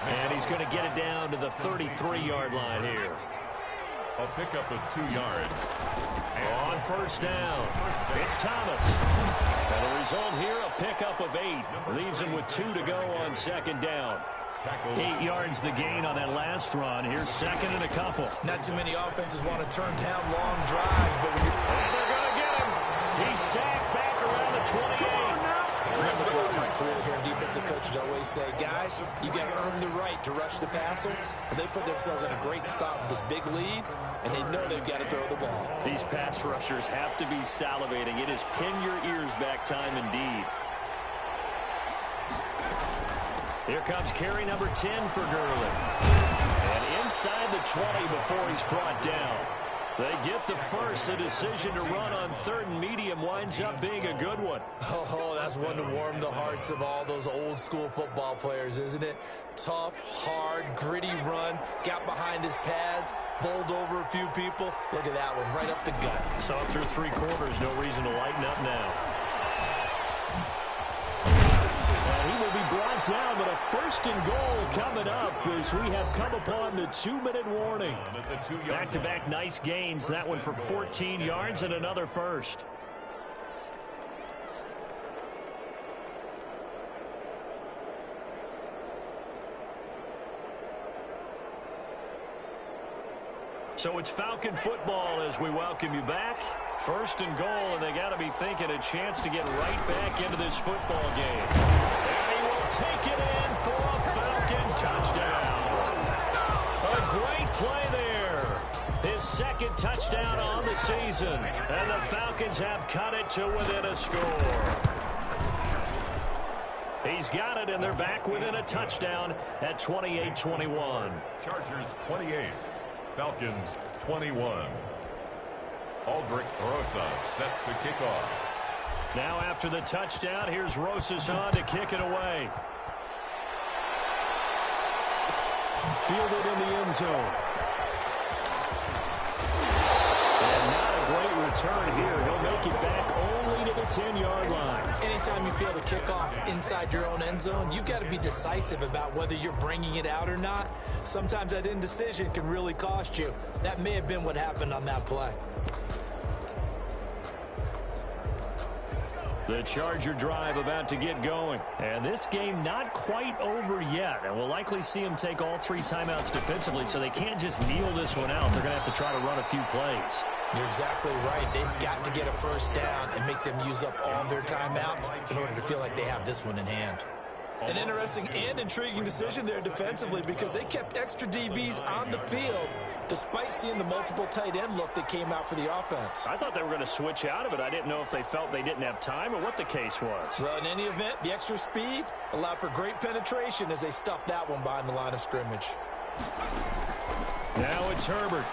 Speaker 2: And he's going to get it down to the 33-yard line here.
Speaker 3: A pickup of 2 yards.
Speaker 2: On first down, it's Thomas. And the result here, a pickup of 8. Leaves him with 2 to go on 2nd down. 8 yards the gain on that last run. Here's 2nd and a couple.
Speaker 1: Not too many offenses want to turn down long drives, but when you're...
Speaker 2: And they're going to get him. He's sacked back around the 28.
Speaker 1: Remember throughout my career here, defensive coaches always say, guys, you got to earn the right to rush the passer. And they put themselves in a great spot with this big lead, and they know they've got to throw the ball.
Speaker 2: These pass rushers have to be salivating. It is pin your ears back time indeed. Here comes carry number 10 for Gurley. And inside the 20 before he's brought down. They get the first. The decision to run on 3rd and medium winds up being a good one.
Speaker 1: Oh, that's one to warm the hearts of all those old school football players, isn't it? Tough, hard, gritty run. Got behind his pads, bowled over a few people. Look at that one, right up the gut.
Speaker 2: So after 3 quarters, no reason to lighten up now. And he will be brought down, but a 1st and goal coming up as we have come upon the 2-minute warning. Back-to-back nice gains. That one for 14 yards and another first. So it's Falcon football as we welcome you back. 1st and goal, and they got to be thinking a chance to get right back into this football game. And he will take it in for a Falcon touchdown. A great play there. His 2nd touchdown on the season. And the Falcons have cut it to within a score. He's got it, and they're back within a touchdown at 28-21.
Speaker 3: Chargers 28. Falcons 21. Aldrich Rosas set to kick off.
Speaker 2: Now after the touchdown, here's Rosas on to kick it away. Fielded in the end zone. And not a great return here. He'll make it back only to the 10-yard line.
Speaker 1: Anytime you feel the kickoff inside your own end zone, you've got to be decisive about whether you're bringing it out or not. Sometimes that indecision can really cost you. That may have been what happened on that play.
Speaker 2: The Charger drive about to get going. And this game not quite over yet. And we'll likely see them take all 3 timeouts defensively, so they can't just kneel this one out. They're going to have to try to run a few plays.
Speaker 1: You're exactly right. They've got to get a first down and make them use up all their timeouts in order to feel like they have this one in hand. An interesting and intriguing decision there defensively because they kept extra DBs on the field despite seeing the multiple tight end look that came out for the offense.
Speaker 2: I thought they were going to switch out of it. I didn't know if they felt they didn't have time or what the case was.
Speaker 1: Well, in any event, the extra speed allowed for great penetration as they stuffed that one behind the line of scrimmage.
Speaker 2: Now it's Herbert.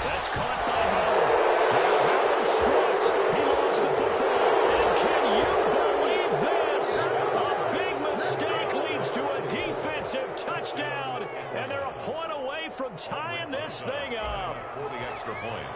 Speaker 2: That's caught by Howard. stripped. He lost the football. And can you believe this? A big mistake leads to a defensive touchdown, and they're a point away from tying this thing up.
Speaker 3: For the extra point.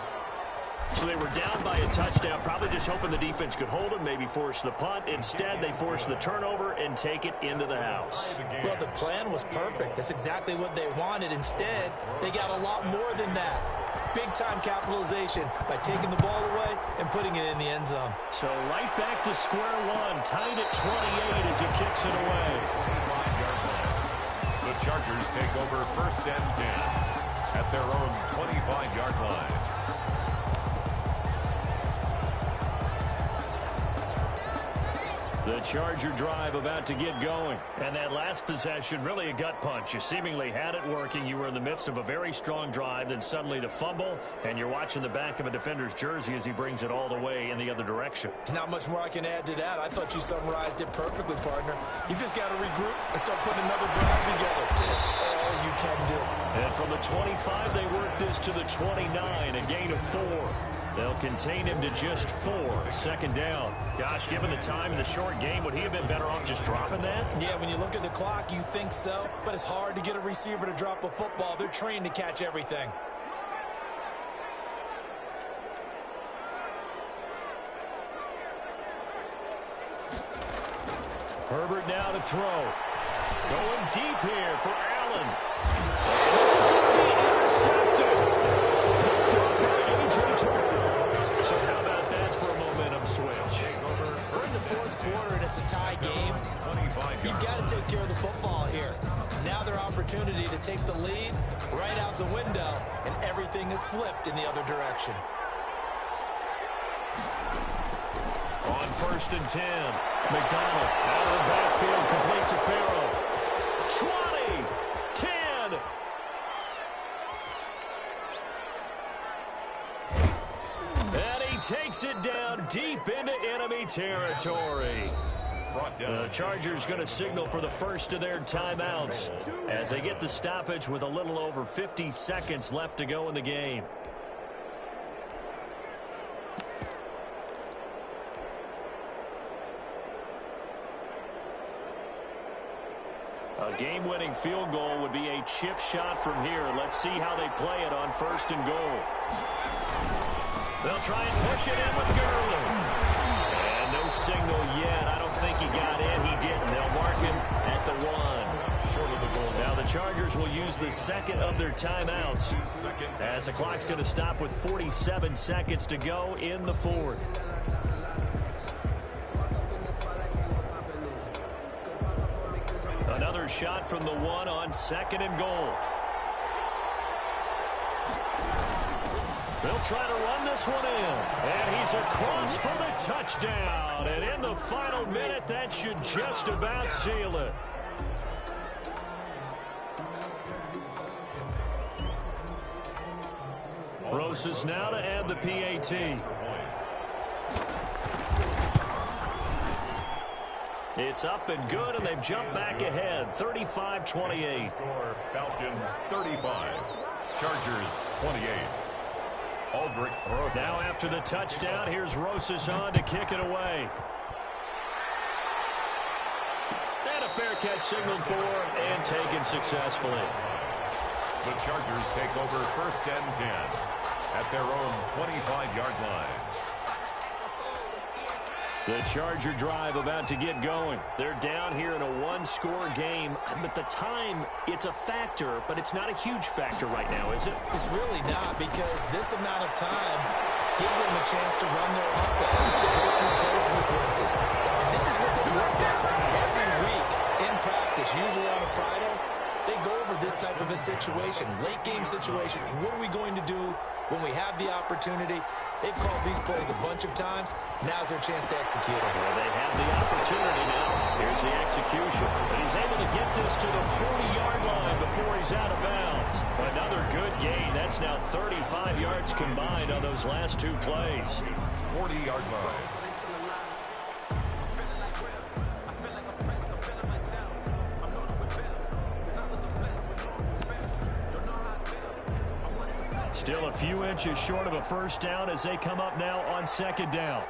Speaker 2: So they were down by a touchdown, probably just hoping the defense could hold them, maybe force the punt. Instead, they forced the turnover and take it into the house.
Speaker 1: Well, the plan was perfect. That's exactly what they wanted. Instead, they got a lot more than that. Big-time capitalization by taking the ball away and putting it in the end zone.
Speaker 2: So right back to square one, tied at 28 as he kicks it away.
Speaker 3: The Chargers take over 1st and 10 at their own 25-yard line.
Speaker 2: The Charger drive about to get going. And that last possession, really a gut punch. You seemingly had it working. You were in the midst of a very strong drive. Then suddenly the fumble, and you're watching the back of a defender's jersey as he brings it all the way in the other direction.
Speaker 1: There's not much more I can add to that. I thought you summarized it perfectly, partner. You've just got to regroup and start putting another drive together. That's all you can do.
Speaker 2: And from the 25, they work this to the 29, a gain of 4. They'll contain him to just 4. 2nd down. Gosh, given the time in the short game, would he have been better off just dropping that?
Speaker 1: Yeah, when you look at the clock, you think so. But it's hard to get a receiver to drop a football. They're trained to catch everything.
Speaker 2: Herbert now to throw. Going deep here for Allen. This is going to be intercepted. Picked up by A.J. Terrell. So how about that for a momentum switch?
Speaker 1: We're in the 4th quarter, and it's a tie game. You've got to take care of the football here. Now their opportunity to take the lead right out the window, and everything is flipped in the other direction.
Speaker 2: On 1st and 10, McDonald out of the backfield, complete to Farrell. 20, 10. And he takes it down deep into enemy territory. The Chargers going to signal for the first of their timeouts as they get the stoppage with a little over 50 seconds left to go in the game. A game-winning field goal would be a chip shot from here. Let's see how they play it on 1st and goal. They'll try and push it in with Gurley. And no signal yet. I don't think he got in. He didn't. They'll mark him at the 1. Short of the goal. Now the Chargers will use the 2nd of their timeouts as the clock's going to stop with 47 seconds to go in the 4th. Another shot from the 1 on 2nd and goal. They'll try to run this one in. And he's across for the touchdown. And in the final minute, that should just about seal it. Rosas now to add the PAT. It's up and good, and they've jumped back ahead, 35-28.
Speaker 3: Score, Falcons 35, Chargers 28. Aldrich Rosas.
Speaker 2: Now after the touchdown, here's Rosas on to kick it away. And a fair catch signaled for and taken successfully.
Speaker 3: The Chargers take over 1st and 10 at their own 25-yard line.
Speaker 2: The Charger drive about to get going. They're down here in a one-score game. But the time, it's a factor, but it's not a huge factor right now, is it?
Speaker 1: It's really not, because this amount of time gives them a chance to run their offense, to go through play sequences. And this is what they work on every week in practice, usually on a Friday. They go over this type of a situation, late-game situation. What are we going to do when we have the opportunity? They've called these plays a bunch of times. Now's their chance to execute them.
Speaker 2: Well, they have the opportunity now. Here's the execution. And he's able to get this to the 40-yard line before he's out of bounds. Another good gain. That's now 35 yards combined on those last two plays.
Speaker 3: 40-yard line.
Speaker 2: Still a few inches short of a first down as they come up now on second down.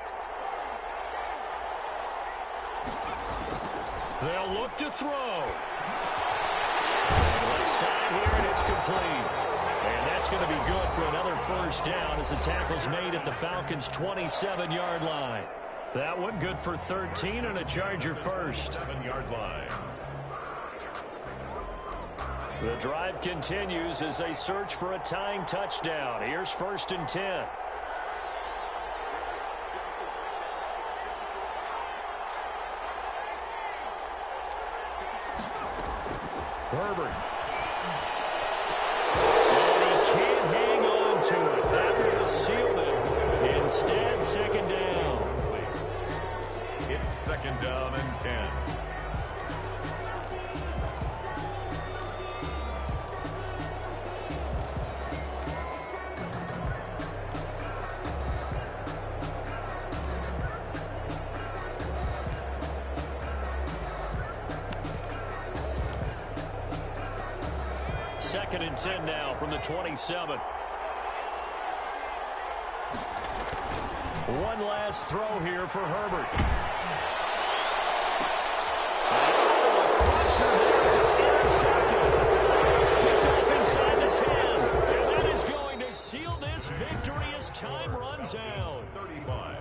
Speaker 2: They'll look to throw. Left side here, and it's complete. And that's going to be good for another first down as the tackle's made at the Falcons' 27-yard line. That one good for 13 and a Charger first.
Speaker 3: 7-yard line.
Speaker 2: The drive continues as they search for a tying touchdown. Here's 1st and 10. Herbert. And he can't hang on to it. That would have sealed it. Instead, second down.
Speaker 3: It's 2nd down and 10.
Speaker 2: Second and 10 now from the 27. One last throw here for Herbert. Oh, a crusher there as it's intercepted. Picked off inside the 10. And that is going to seal this victory as time runs out.
Speaker 3: 35.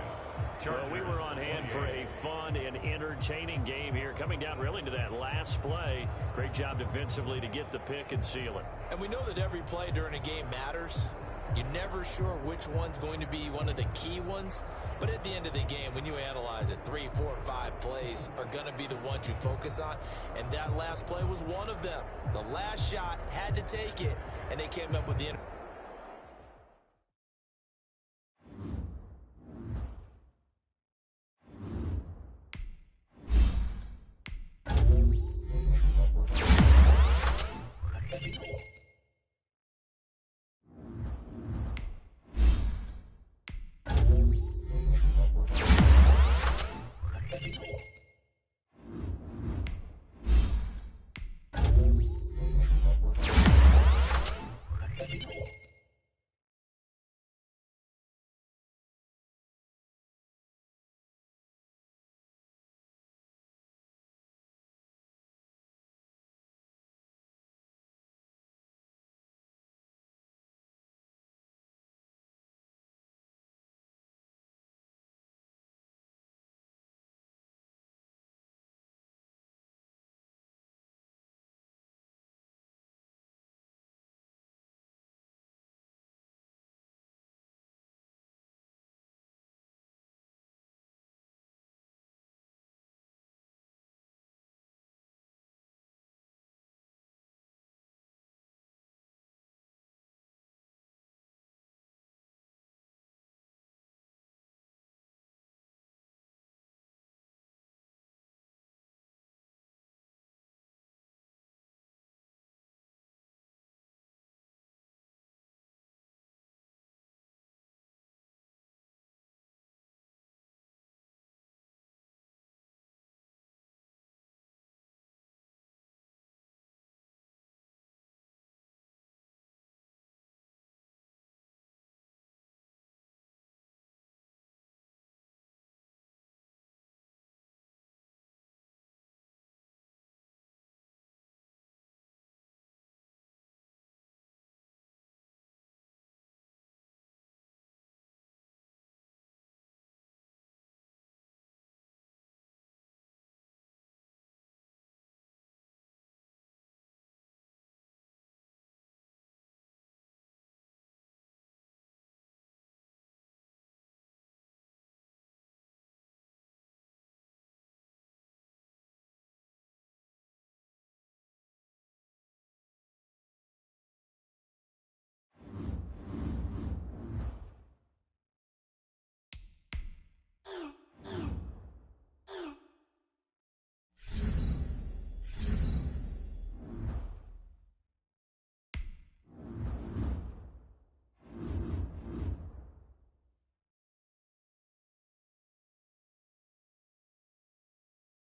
Speaker 2: Well, we were on hand for a fun and entertaining game here, coming down really to that last play. Great job defensively to get the pick and seal it.
Speaker 1: And we know that every play during a game matters. You're never sure which one's going to be one of the key ones. But at the end of the game, when you analyze it, 3, 4, 5 plays are going to be the ones you focus on. And that last play was one of them. The last shot had to take it, and they came up with the